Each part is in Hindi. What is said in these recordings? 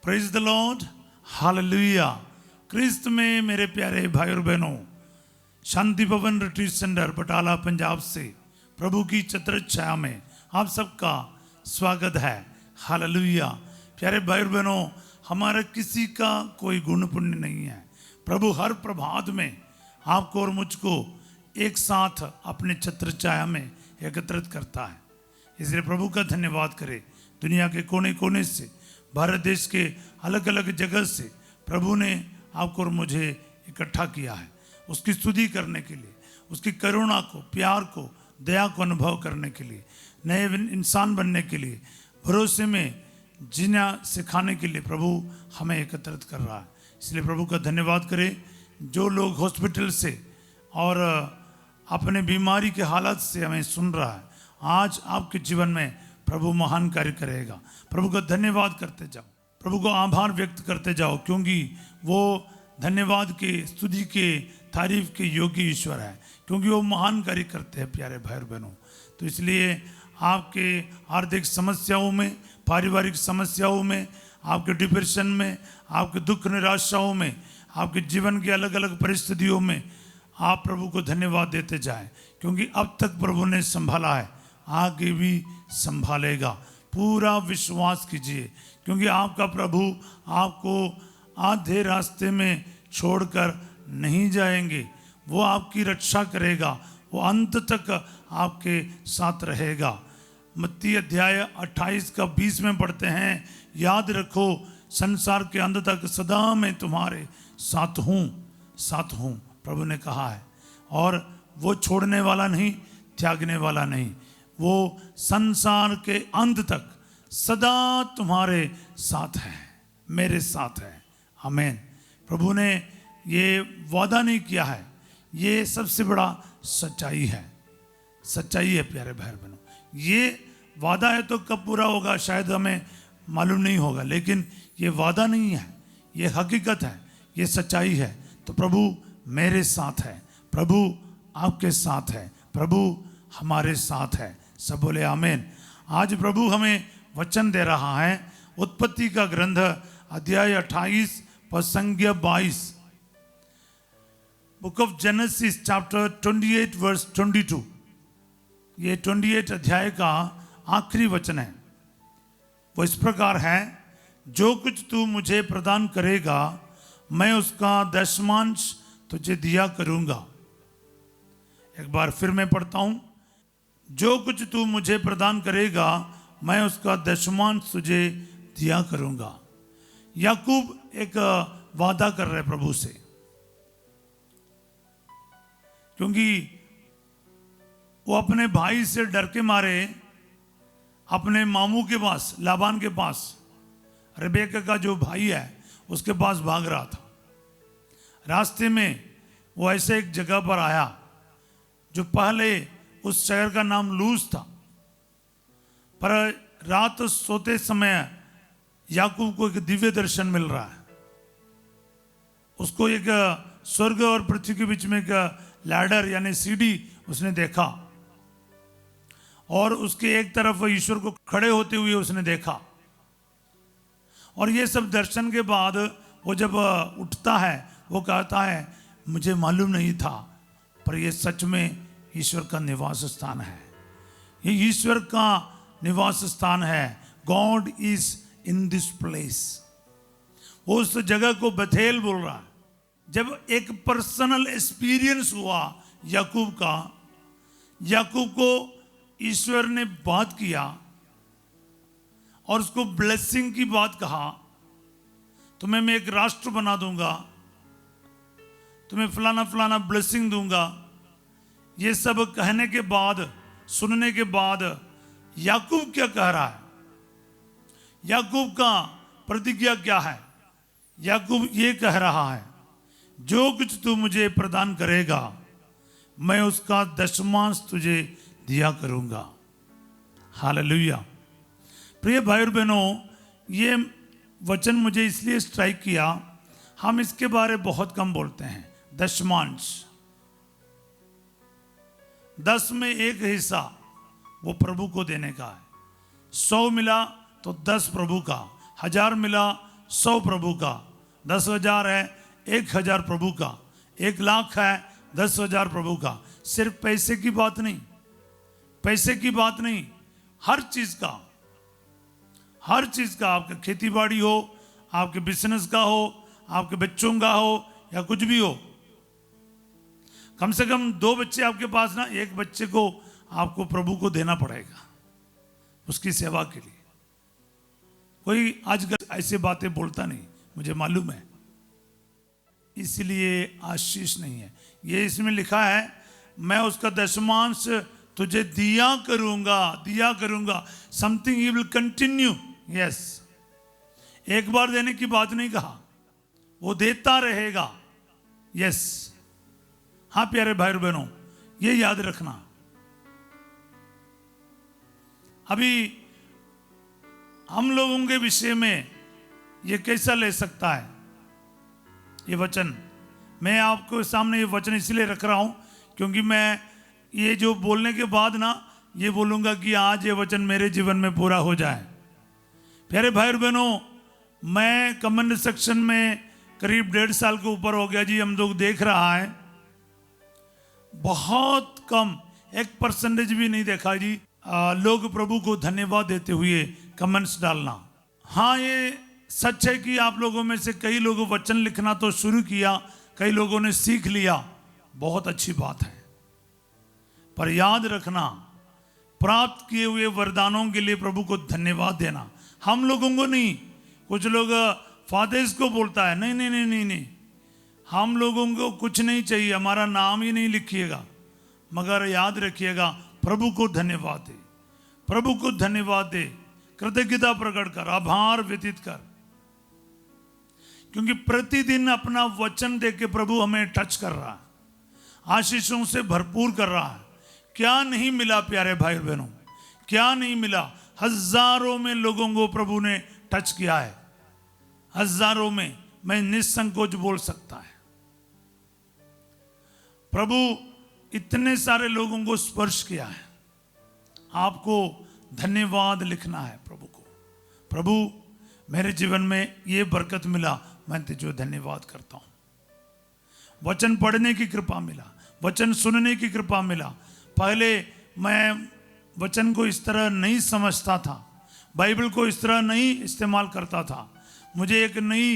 Praise the Lord, hallelujah. Christ में मेरे प्यारे भाई और बहनों, शांति भवन रिट्रीट सेंटर बटाला पंजाब से प्रभु की छत्र छाया में आप सबका स्वागत है। हालेलुया। प्यारे भाई और बहनों, हमारा किसी का कोई गुण पुण्य नहीं है। प्रभु हर प्रभात में आपको और मुझको एक साथ अपने छत्र छाया में एकत्रित करता है। इसलिए प्रभु का धन्यवाद करें। दुनिया के कोने कोने से, भारत देश के अलग अलग जगह से प्रभु ने आपको और मुझे इकट्ठा किया है उसकी स्तुति करने के लिए, उसकी करुणा को, प्यार को, दया को अनुभव करने के लिए, नए इंसान बनने के लिए, भरोसे में जीना सिखाने के लिए प्रभु हमें एकत्रित कर रहा है। इसलिए प्रभु का धन्यवाद करें। जो लोग हॉस्पिटल से और अपने बीमारी के हालत से हमें सुन रहा है, आज आपके जीवन में प्रभु महान कार्य करेगा। प्रभु का धन्यवाद करते जाओ, प्रभु को आभार व्यक्त करते जाओ, क्योंकि वो धन्यवाद के, स्तुति के, तारीफ के योग्य ईश्वर है, क्योंकि वो महान कार्य करते हैं। प्यारे भाई और बहनों, तो इसलिए आपके आर्थिक समस्याओं में, पारिवारिक समस्याओं में, आपके डिप्रेशन में, आपके दुख निराशाओं में, आपके जीवन की अलग अलग परिस्थितियों में आप प्रभु को धन्यवाद देते जाएं, क्योंकि अब तक प्रभु ने संभाला है, आगे भी संभालेगा। पूरा विश्वास कीजिए, क्योंकि आपका प्रभु आपको आधे रास्ते में छोड़कर नहीं जाएंगे। वो आपकी रक्षा करेगा, वो अंत तक आपके साथ रहेगा। मत्ती अध्याय 28 का 20 में पढ़ते हैं, याद रखो संसार के अंत तक सदा मैं तुम्हारे साथ हूँ, प्रभु ने कहा है। और वो छोड़ने वाला नहीं, त्यागने वाला नहीं, वो संसार के अंत तक सदा तुम्हारे साथ है, मेरे साथ है। आमीन। प्रभु ने ये वादा नहीं किया है, ये सबसे बड़ा सच्चाई है, सच्चाई है। प्यारे भाई बहनों, ये वादा है तो कब पूरा होगा शायद हमें मालूम नहीं होगा, लेकिन ये वादा नहीं है, ये हकीकत है, ये सच्चाई है। तो प्रभु मेरे साथ है, प्रभु आपके साथ है, प्रभु हमारे साथ है। सब बोले आमीन। आज प्रभु हमें वचन दे रहा है, उत्पत्ति का ग्रंथ अध्याय 28 पद संख्या 22, book of Genesis chapter 28 verse 22। ये 28 अध्याय का आखिरी वचन है। वो इस प्रकार है, जो कुछ तू मुझे प्रदान करेगा मैं उसका दशमांश तुझे दिया करूंगा। एक बार फिर मैं पढ़ता हूं, जो कुछ तू मुझे प्रदान करेगा मैं उसका दशमांश तुझे दिया करूंगा। याकूब एक वादा कर रहे प्रभु से, क्योंकि वो अपने भाई से डर के मारे अपने मामू के पास, लाबान के पास, रेबेका का जो भाई है उसके पास भाग रहा था। रास्ते में वो ऐसे एक जगह पर आया जो पहले उस शहर का नाम लूज था, पर रात सोते समय याकूब को एक दिव्य दर्शन मिल रहा है। उसको एक स्वर्ग और पृथ्वी के बीच में एक लैडर यानी सीढ़ी उसने देखा, और उसके एक तरफ ईश्वर को खड़े होते हुए उसने देखा। और ये सब दर्शन के बाद वो जब उठता है, वो कहता है मुझे मालूम नहीं था, पर ये सच में ईश्वर का निवास स्थान है, ये ईश्वर का निवास स्थान है। God is in this place. वो उस जगह को बेथेल बोल रहा है। जब एक पर्सनल एक्सपीरियंस हुआ याकूब का, याकूब को ईश्वर ने बात किया और उसको ब्लेसिंग की बात कहा, तुम्हें मैं एक राष्ट्र बना दूंगा, तुम्हें फलाना फलाना ब्लेसिंग दूंगा। ये सब कहने के बाद, सुनने के बाद याकूब क्या कह रहा है? याकूब का प्रतिज्ञा क्या है? याकूब ये कह रहा है, जो कुछ तू मुझे प्रदान करेगा मैं उसका दशमांश तुझे दिया करूंगा। हालेलुया। प्रिय भाई और बहनों, ये वचन मुझे इसलिए स्ट्राइक किया, हम इसके बारे बहुत कम बोलते हैं। दशमांश, 10 में एक हिस्सा वो प्रभु को देने का है। 100 मिला तो 10 प्रभु का, 1000 मिला 100 प्रभु का, 10,000 है 1,000 प्रभु का, 1,00,000 है 10,000 प्रभु का। सिर्फ पैसे की बात नहीं, पैसे की बात नहीं, हर चीज का, हर चीज का, आपका खेती बाड़ी हो, आपके बिजनेस का हो, आपके बच्चों का हो, या कुछ भी हो। कम से कम 2 बच्चे आपके पास ना, एक बच्चे को आपको प्रभु को देना पड़ेगा उसकी सेवा के लिए। कोई आजकल ऐसी बातें बोलता नहीं, मुझे मालूम है, इसलिए आशीष नहीं है। ये इसमें लिखा है, मैं उसका दशमांश तुझे दिया करूंगा। Something he will continue. Yes, एक बार देने की बात नहीं कहा, वो देता रहेगा। यस, हाँ प्यारे भाई बहनों, ये याद रखना। अभी हम लोगों के विषय में ये कैसा ले सकता है ये वचन। मैं आपको सामने ये वचन इसलिए रख रहा हूं क्योंकि मैं ये जो बोलने के बाद ना ये बोलूंगा कि आज ये वचन मेरे जीवन में पूरा हो जाए। प्यारे भाई और बहनों, मैं कमेंट सेक्शन में करीब 1.5 साल के ऊपर हो गया जी, हम लोग देख रहा है, बहुत कम 1% भी नहीं देखा जी लोग प्रभु को धन्यवाद देते हुए कमेंट्स डालना। हाँ, ये सच है कि आप लोगों में से कई लोगों वचन लिखना तो शुरू किया, कई लोगों ने सीख लिया, बहुत अच्छी बात है। पर याद रखना, प्राप्त किए हुए वरदानों के लिए प्रभु को धन्यवाद देना। हम लोगों को नहीं, कुछ लोग फादर्स को बोलता है, नहीं नहीं नहीं नहीं नहीं, हम लोगों को कुछ नहीं चाहिए, हमारा नाम ही नहीं लिखिएगा, मगर याद रखिएगा प्रभु को धन्यवाद दे, प्रभु को धन्यवाद दे, कृतज्ञता प्रकट कर, आभार व्यतीत कर, क्योंकि प्रतिदिन अपना वचन दे के प्रभु हमें टच कर रहा है, आशीषों से भरपूर कर रहा है। क्या नहीं मिला प्यारे भाई बहनों, क्या नहीं मिला। हजारों में लोगों को प्रभु ने टच किया है, हजारों में, मैं निसंकोच बोल सकता है। प्रभु इतने सारे लोगों को स्पर्श किया है। आपको धन्यवाद लिखना है प्रभु को, प्रभु मेरे जीवन में ये बरकत मिला, मैं तुझे धन्यवाद करता हूं। वचन पढ़ने की कृपा मिला, वचन सुनने की कृपा मिला। पहले मैं वचन को इस तरह नहीं समझता था, बाइबल को इस तरह नहीं इस्तेमाल करता था, मुझे एक नई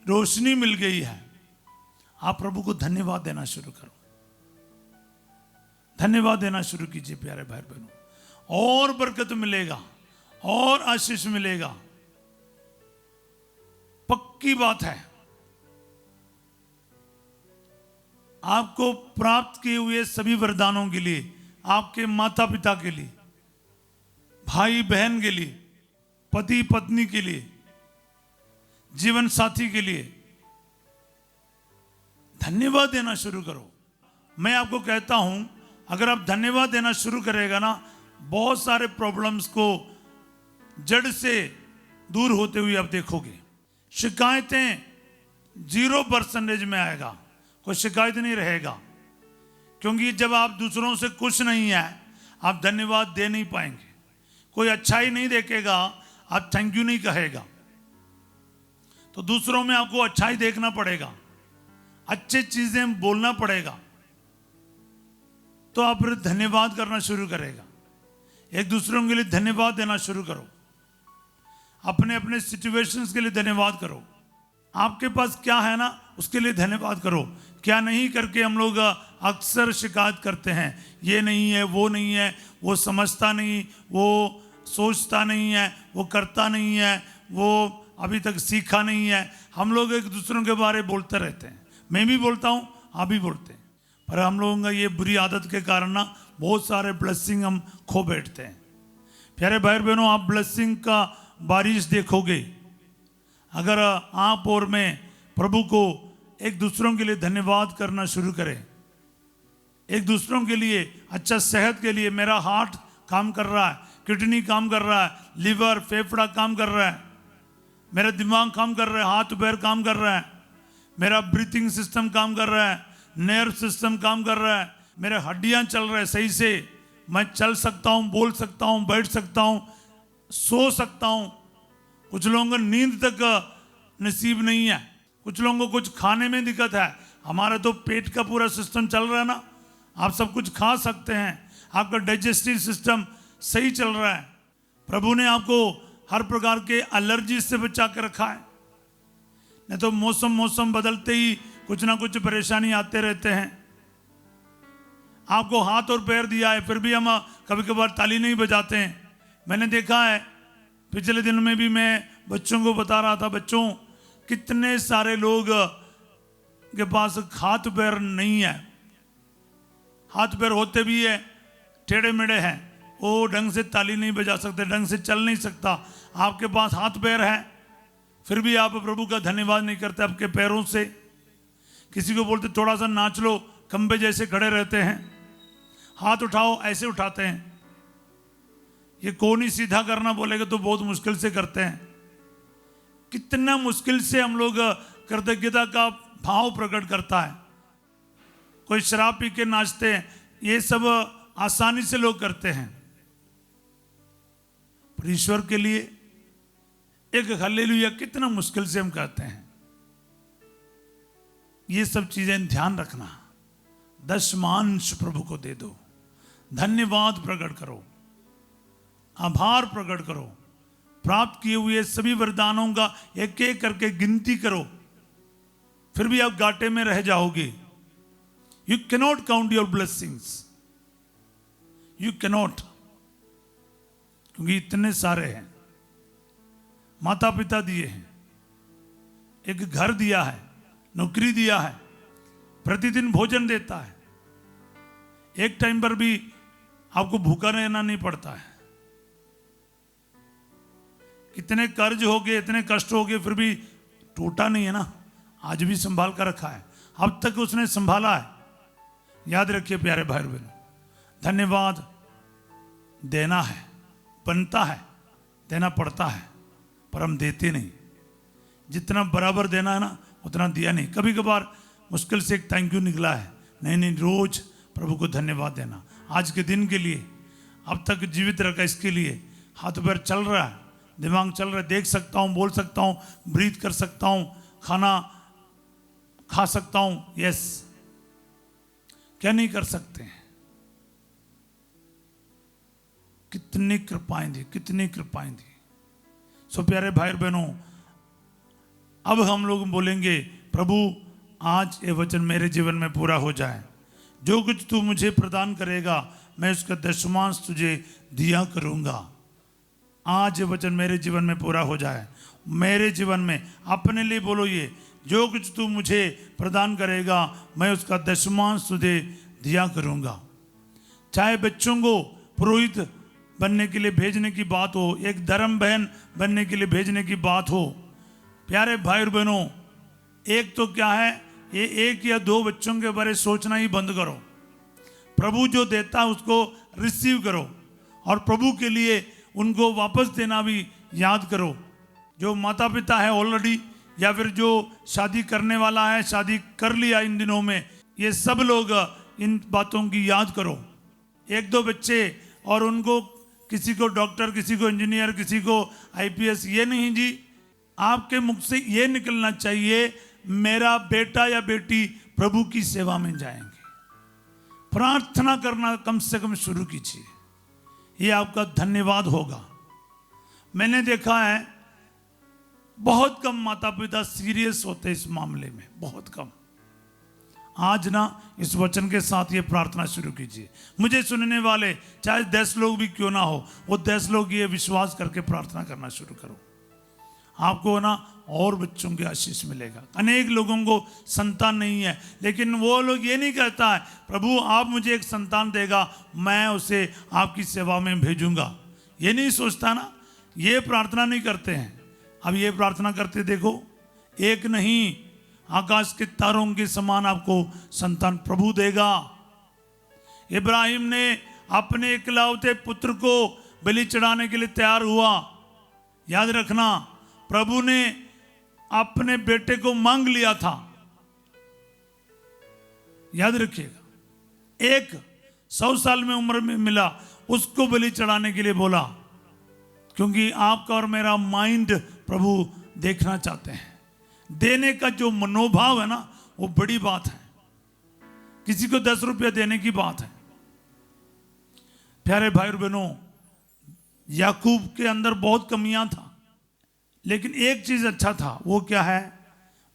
रोशनी मिल गई है। आप प्रभु को धन्यवाद देना शुरू करो, धन्यवाद देना शुरू कीजिए प्यारे भाई बहनों, और बरकत मिलेगा और आशीष मिलेगा, पक्की बात है। आपको प्राप्त किए हुए सभी वरदानों के लिए, आपके माता पिता के लिए, भाई बहन के लिए, पति पत्नी के लिए, जीवन साथी के लिए धन्यवाद देना शुरू करो। मैं आपको कहता हूं, अगर आप धन्यवाद देना शुरू करेगा ना, बहुत सारे प्रॉब्लम्स को जड़ से दूर होते हुए आप देखोगे। शिकायतें 0% में आएगा, कोई शिकायत नहीं रहेगा, क्योंकि जब आप दूसरों से खुश नहीं है, आप धन्यवाद दे नहीं पाएंगे। कोई अच्छाई नहीं देखेगा, आप थैंक यू नहीं कहेगा। तो दूसरों में आपको अच्छाई देखना पड़ेगा, अच्छी चीजें बोलना पड़ेगा, तो आप फिर धन्यवाद करना शुरू करेगा। एक दूसरों के लिए धन्यवाद देना शुरू करो, अपने अपने सिचुएशंस के लिए धन्यवाद करो। आपके पास क्या है ना, उसके लिए धन्यवाद करो। क्या नहीं करके हम लोग अक्सर शिकायत करते हैं, ये नहीं है, वो नहीं है, वो समझता नहीं, वो सोचता नहीं है, वो करता नहीं है, वो अभी तक सीखा नहीं है। हम लोग एक दूसरों के बारे में बोलते रहते हैं, मैं भी बोलता हूँ, आप भी बोलते हैं, पर हम लोगों का ये बुरी आदत के कारण ना बहुत सारे ब्लेसिंग हम खो बैठते हैं। प्यारे भाई बहनों, आप ब्लेसिंग का बारिश देखोगे अगर आप और मैं प्रभु को एक दूसरों के लिए धन्यवाद करना शुरू करें। एक दूसरों के लिए, अच्छा सेहत के लिए, मेरा हार्ट काम कर रहा है, किडनी काम कर रहा है, लिवर फेफड़ा काम कर रहा है, मेरा दिमाग काम कर रहा है, हाथ पैर काम कर रहा है, मेरा ब्रीथिंग सिस्टम काम कर रहा है, नर्व सिस्टम काम कर रहा है, मेरे हड्डियां चल रहे हैं सही से, मैं चल सकता हूं, बोल सकता हूं, बैठ सकता हूं, सो सकता हूं। कुछ लोगों को नींद तक नसीब नहीं है। कुछ लोगों को कुछ खाने में दिक्कत है, हमारा तो पेट का पूरा सिस्टम चल रहा है ना, आप सब कुछ खा सकते हैं, आपका डाइजेस्टिव सिस्टम सही चल रहा है। प्रभु ने आपको हर प्रकार के एलर्जी से बचा के रखा है। नहीं तो मौसम बदलते ही कुछ ना कुछ परेशानी आते रहते हैं। आपको हाथ और पैर दिया है, फिर भी हम कभी कभार ताली नहीं बजाते हैं। मैंने देखा है, पिछले दिन में भी मैं बच्चों को बता रहा था, बच्चों कितने सारे लोग के पास हाथ पैर नहीं है, हाथ पैर होते भी है टेढ़े मेढ़े हैं, वो ढंग से ताली नहीं बजा सकते, ढंग से चल नहीं सकता। आपके पास हाथ पैर है, फिर भी आप प्रभु का धन्यवाद नहीं करते आपके पैरों से। किसी को बोलते थोड़ा सा नाच लो, खंबे जैसे खड़े रहते हैं, हाथ उठाओ ऐसे उठाते हैं। ये कौन ही सीधा करना बोलेगा तो बहुत मुश्किल से करते हैं। कितना मुश्किल से हम लोग कृतज्ञता का भाव प्रकट करता है। कोई शराब पी के नाचते हैं, ये सब आसानी से लोग करते हैं, पर ईश्वर के लिए एक हालेलुया कितना मुश्किल से हम कहते हैं। ये सब चीजें ध्यान रखना। दशमांश प्रभु को दे दो, धन्यवाद प्रकट करो, आभार प्रकट करो, प्राप्त किए हुए सभी वरदानों का एक एक करके गिनती करो, फिर भी आप घाटे में रह जाओगे। You cannot count your blessings, you cannot, क्योंकि इतने सारे हैं। माता पिता दिए हैं, एक घर दिया है, नौकरी दिया है, प्रतिदिन भोजन देता है, एक टाइम पर भी आपको भूखा रहना नहीं पड़ता है। कितने कर्ज हो गए, इतने कष्ट हो गए, फिर भी टूटा नहीं है ना, आज भी संभाल कर रखा है, अब तक उसने संभाला है। याद रखिए प्यारे भाई बहनों, धन्यवाद देना है, बनता है, देना पड़ता है, पर हम देते नहीं। जितना बराबर देना है ना उतना दिया नहीं। कभी कभार मुश्किल से एक थैंक यू निकला है, नहीं, रोज प्रभु को धन्यवाद देना। आज के दिन के लिए, अब तक जीवित रखा इसके लिए, हाथ पैर चल रहा है, दिमाग चल रहा है, देख सकता हूँ, बोल सकता हूँ, ब्रीथ कर सकता हूँ, खाना खा सकता हूँ, यस, क्या नहीं कर सकते हैं। कितनी कृपाएं दी, कितनी कृपाएं दी। सो प्यारे भाई बहनों, अब हम लोग बोलेंगे प्रभु आज ये वचन मेरे जीवन में पूरा हो जाए। जो कुछ तू मुझे प्रदान करेगा मैं उसका दशमांश तुझे दिया करूंगा। आज ये वचन मेरे जीवन में पूरा हो जाए। मेरे जीवन में, अपने लिए बोलो ये, जो कुछ तू मुझे प्रदान करेगा मैं उसका दशमांश तुझे दिया करूंगा। चाहे बच्चों को पुरोहित बनने के लिए भेजने की बात हो, एक धर्म बहन बनने के लिए भेजने की बात हो, प्यारे भाई और बहनों, एक तो क्या है, ये एक या दो बच्चों के बारे सोचना ही बंद करो। प्रभु जो देता है उसको रिसीव करो, और प्रभु के लिए उनको वापस देना भी याद करो। जो माता पिता है ऑलरेडी, या फिर जो शादी करने वाला है, शादी कर लिया इन दिनों में, ये सब लोग इन बातों की याद करो। एक दो बच्चे और उनको, किसी को डॉक्टर, किसी को इंजीनियर, किसी को आईपीएस, ये नहीं जी। आपके मुख से ये निकलना चाहिए, मेरा बेटा या बेटी प्रभु की सेवा में जाएंगे। प्रार्थना करना कम से कम शुरू कीजिए, ये आपका धन्यवाद होगा। मैंने देखा है बहुत कम माता पिता सीरियस होते इस मामले में, बहुत कम। आज ना इस वचन के साथ ये प्रार्थना शुरू कीजिए। मुझे सुनने वाले चाहे 10 लोग भी क्यों ना हो, वो 10 लोग ये विश्वास करके प्रार्थना करना शुरू करो। आपको ना और बच्चों की आशीष मिलेगा। अनेक लोगों को संतान नहीं है, लेकिन वो लोग ये नहीं कहता है प्रभु आप मुझे एक संतान देगा, मैं उसे आपकी सेवा में भेजूंगा, ये नहीं सोचता ना, ये प्रार्थना नहीं करते हैं। अब ये प्रार्थना करते देखो, एक नहीं आकाश के तारों के समान आपको संतान प्रभु देगा। इब्राहिम ने अपने इकलौते पुत्र को बलि चढ़ाने के लिए तैयार हुआ। याद रखना, प्रभु ने अपने बेटे को मांग लिया था, याद रखिएगा। 100 साल में उम्र में मिला, उसको बलि चढ़ाने के लिए बोला, क्योंकि आपका और मेरा माइंड प्रभु देखना चाहते हैं। देने का जो मनोभाव है ना, वो बड़ी बात है। किसी को 10 रुपया देने की बात है। प्यारे भाई और बहनों, याकूब के अंदर बहुत कमियां था, लेकिन एक चीज अच्छा था। वो क्या है?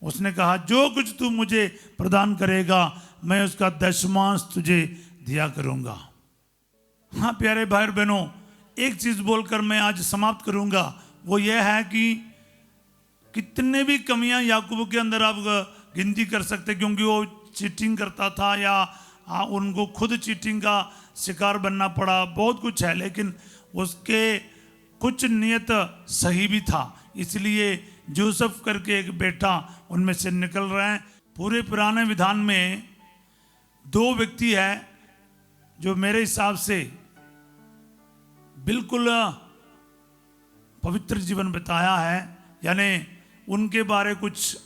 उसने कहा जो कुछ तू मुझे प्रदान करेगा मैं उसका दशमांश तुझे दिया करूंगा। हाँ प्यारे भाई और बहनों, एक चीज बोलकर मैं आज समाप्त करूंगा। वो यह है कि कितने भी कमियां याकूब के अंदर आप गिनती कर सकते, क्योंकि वो चीटिंग करता था या उनको खुद चीटिंग का शिकार बनना पड़ा, बहुत कुछ है, लेकिन उसके कुछ नियत सही भी था। इसलिए यूसुफ करके एक बेटा उनमें से निकल रहे हैं। पूरे पुराने विधान में 2 व्यक्ति है जो मेरे हिसाब से बिल्कुल पवित्र जीवन बताया है, यानी उनके बारे कुछ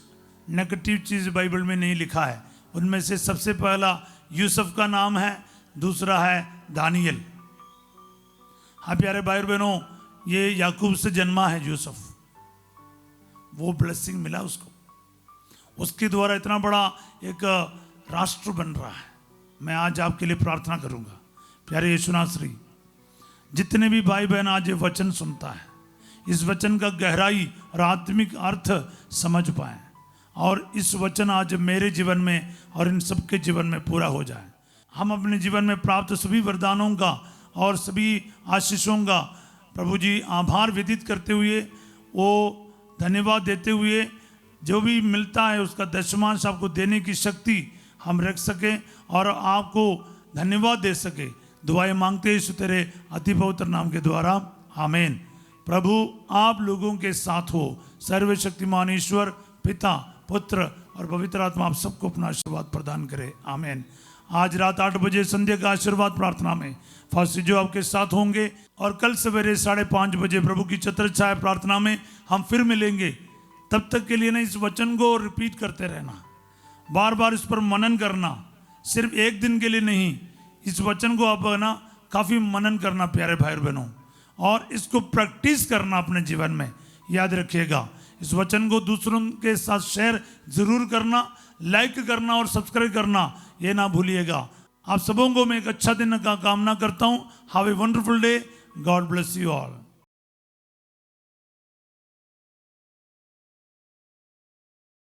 नेगेटिव चीज बाइबल में नहीं लिखा है। उनमें से सबसे पहला यूसुफ का नाम है, दूसरा है दानियल। हाँ प्यारे भाई और बहनों, ये याकूब से जन्मा है यूसुफ। वो ब्लेसिंग मिला उसको, उसके द्वारा इतना बड़ा एक राष्ट्र बन रहा है। मैं आज आपके लिए प्रार्थना करूंगा, प्यारे यीशु नासरी, जितने भी भाई बहन आज ये वचन सुनता है, इस वचन का गहराई और आत्मिक अर्थ समझ पाए, और इस वचन आज मेरे जीवन में और इन सबके जीवन में पूरा हो जाए। हम अपने जीवन में प्राप्त सभी वरदानों का और सभी आशीषों का प्रभु जी आभार व्यतीत करते हुए, वो धन्यवाद देते हुए, जो भी मिलता है उसका दशमांश आपको देने की शक्ति हम रख सकें और आपको धन्यवाद दे सके। दुआएं मांगते यीशु तेरे अति पवित्र नाम के द्वारा, आमीन। प्रभु आप लोगों के साथ हो। सर्वशक्तिमान ईश्वर पिता, पुत्र और पवित्र आत्मा आप सबको अपना आशीर्वाद प्रदान करे, आमीन। आज रात 8 बजे संध्या का आशीर्वाद प्रार्थना में फासी जो आपके साथ होंगे, और कल सवेरे 5:30 बजे प्रभु की छत्र छाया प्रार्थना में हम फिर मिलेंगे। तब तक के लिए ना इस वचन को रिपीट करते रहना, बार बार इस पर मनन करना, सिर्फ एक दिन के लिए नहीं। इस वचन को आप ना काफ़ी मनन करना प्यारे भाई और बहनों, और इसको प्रैक्टिस करना अपने जीवन में। याद रखिएगा, इस वचन को दूसरों के साथ शेयर जरूर करना, लाइक करना और सब्सक्राइब करना ये ना भूलिएगा। आप सबों को मैं एक अच्छा दिन का कामना करता हूँ। Have a wonderful day. God bless you all.